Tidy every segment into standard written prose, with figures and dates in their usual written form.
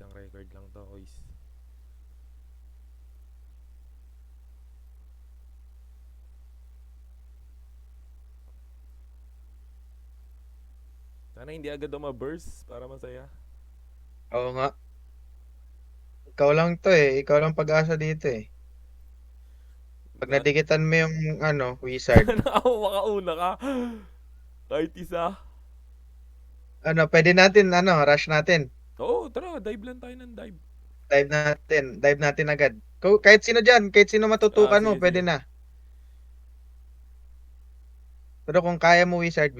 Isang record lang to, boys. Sana hindi agad ma-burst para masaya. Oo nga. Ikaw lang to eh. Ikaw lang pag-asa dito eh. Pag Lahat. nadikitan mo yung wizard. Sana ako makauna ka. Kahit isa. Pwede natin, rush natin. Oo, tara. Dive lang tayo ng dive. Dive natin agad. Kahit sino dyan, kahit sino Ah, matutukan mo, sige, pwede sige. na. Pero kung kaya mo wizard.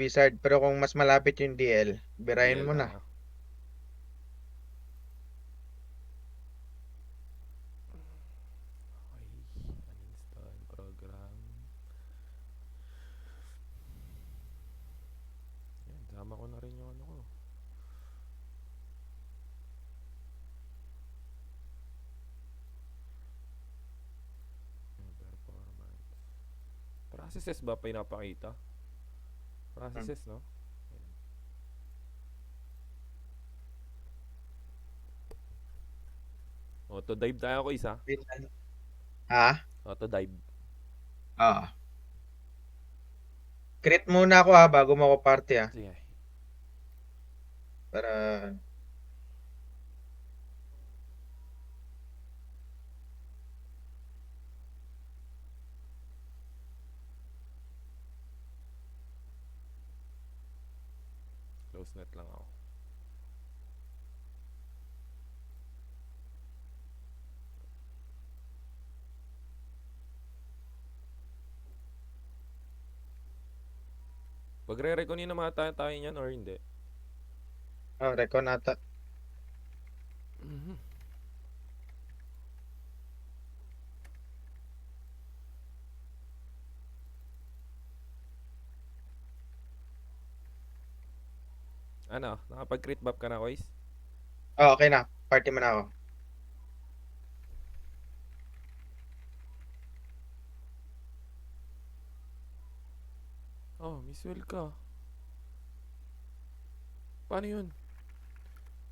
Pero kung mas malapit yung DL, birahin DL mo lang na. ah. Okay. Uninstall program. Yan, sama ko na rin yung ano ko. Performance. Processes ba pinapakita? Hmm. Processes, no? Auto dive tayo ko isa. Ha? Auto dive. Ah. Crit muna ako ha, bago mo ako party ha. Sige. Para, Close net lang ako. Pagre-reconin na mga tayo niyan or hindi? recon ata. Mhm. Ano? Nakapag-crit buff ka na, boys? Oh, okay na. Party mo na ako. Oh, Miswell ka. Paano yun?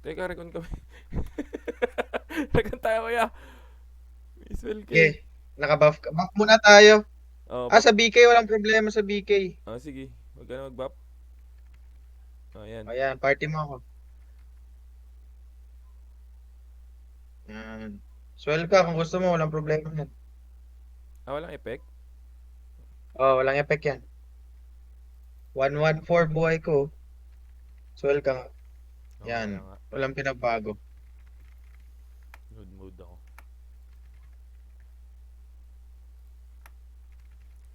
Teka, recon kami. Recon tayo kaya. Miswell ka eh. Okay. Naka-buff ka. Buff muna tayo. Oh, buff. Sa BK, walang problema sa BK. Ah, sige. Huwag ka na mag-buff. Ah, yan. Ayan, party mo ako. Yan. Swell ka kung gusto mo, walang problema yan. Ah, walang effect? Oh, walang effect yan. 114 buhay ko. Swell ka nga. Oo, kaya Yan. nga. Walang pinagbago. Good mood ako.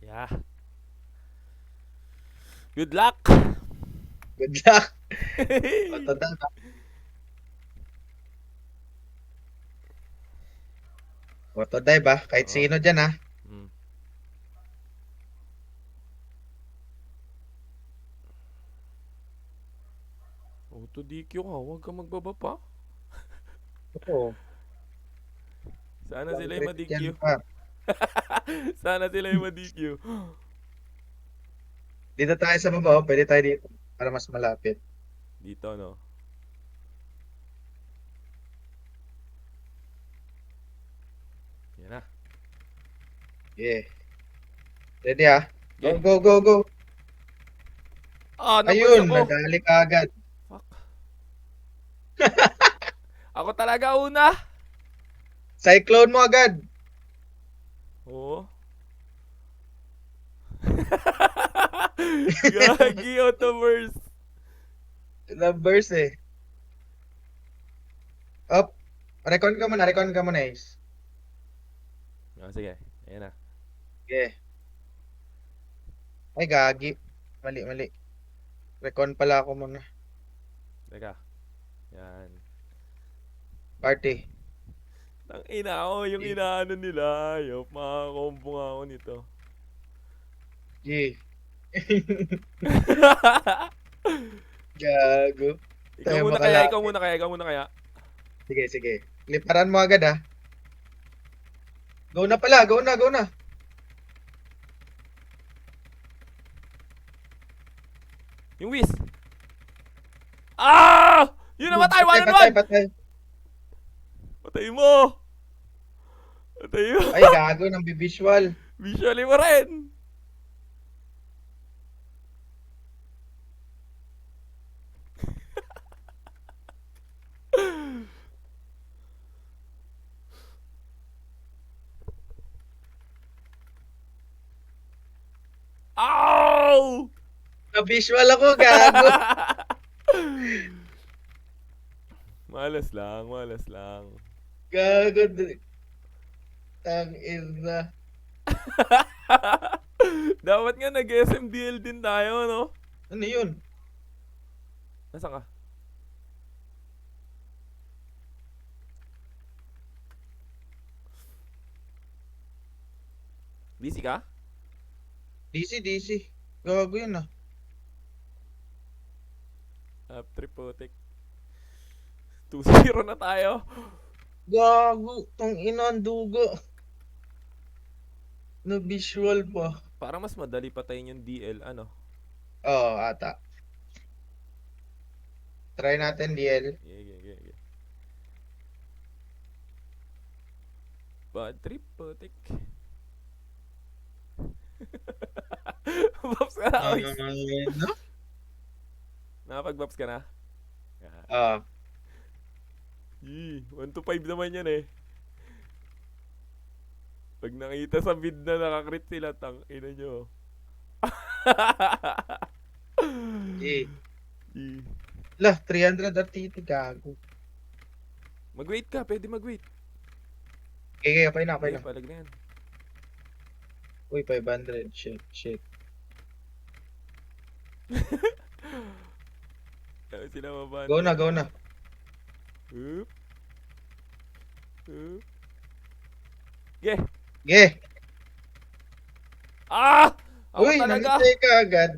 Yeah. Good luck! Good luck. Matanda na. Autodive ba? Kahit Oo. sino dyan ha. Mm. Auto DQ ka. Huwag ka magbaba pa. Oo. Sana Walang sila yung crit ma-DQ. yan pa. Sana sila yung ma-DQ. Dito tayo sa baba. Pwede tayo dito. Para mas malapit. Dito, no? Yan na. Yeah. Ready ha? Go, Okay. go, go, go. Ah, na-burst Ayun, ako. nadali ka agad. Fuck. Ako talaga una. Cyclone mo agad. Oo. Gagi, auto-burst. Numbers eh. Up. Recon ka muna, Ace. Ah, sige. Ayan na. Yeah. Ay, gagi. Mali. Recon pala ako muna. Teka. Yan. Party. Tang ina ako, yung Yeah. inaano nila. Ayop, makakombo nga ako nito. Yeah. Gago. ikaw Tayo muna kaya, ikaw makalapit. muna kaya, ikaw muna kaya. Sige. Liparan mo agad ah. Go na pala, go na. Yung Whis. Ah! Yun namatay, one on one! Patay. Patay mo! Patay mo! Ay, gago ng visual. Visually mo rin! Ow! Na-visual ako, gago. Malas lang, malas lang. Gago. Tang ina. Dapat nga nag-SMDL din tayo, no? Ano yun? Nasaan ka? Busy ka? DC. Gago yun ah. Up trip putik. 2-0 na tayo. Gago. Tang ina, ang dugo. Na-visual pa. Parang mas madali patayin yung DL, ano? Oo, ata. Try natin, DL. Yeah. Bad trip putik. Babs ka na, oy. No? Nakapag-babs ka na? Ah. 1 to 5 naman yan eh. Pag nakita sa vid na nakakrit sila, tang ina nyo. Eh. Yee. Lah, 300 at titi, gago. Mag-wait ka, pwede mag-wait. Okay, okay na. Palag na yan. Uy, 500. Shit. Sila mabanda. Go na. Oop. Yeah. Ah! Ako Uy, talaga. namatay ka agad.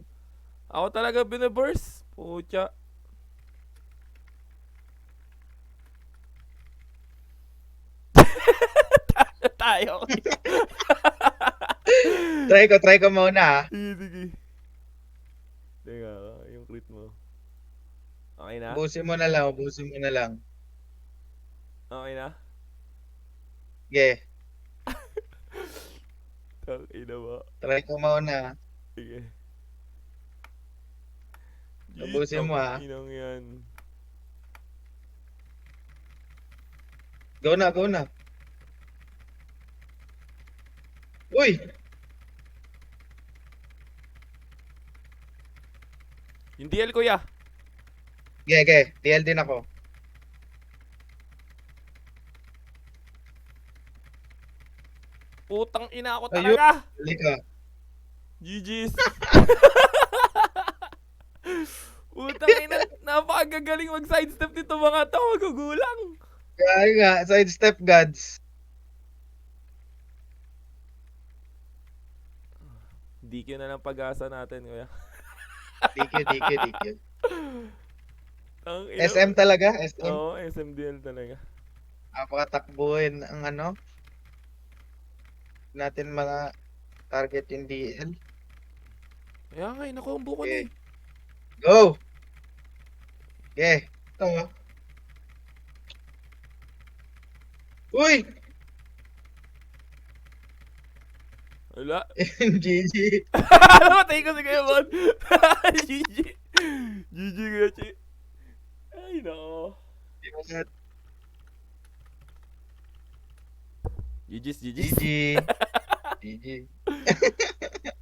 Ako talaga binaburst. Pucha. Tayo. Try ko muna ah. Sige. Teka, yung crit mo. Okay na? Ubusin mo na lang. Okay na? Sige, Tang ina ba? try ko muna. Sige. Ubusin mo, ah. Inang yan. Go na. Uy! Yung DL kuya. Sige. DL din ako. Putang ina ako Ayun. talaga. Huli ka. GG's. Putang ina. Napakagagaling mag-sidestep nito mga to. Magugulang. Kaya nga, sidestep gods. DQ na lang pag-asa natin kuya. DQ. Ang ina. SM talaga, SM. Oo, SMDL talaga. Napakatakbuhin ang ano. Natin mga target yung DL. Kaya nga, nakombo ko na Okay. eh. Go! Okay. Ito. Uy! Wala. GG. Namatay ko si Kuya Bon. GG. GG Kuya Chi. Ay nako. GG's. GG.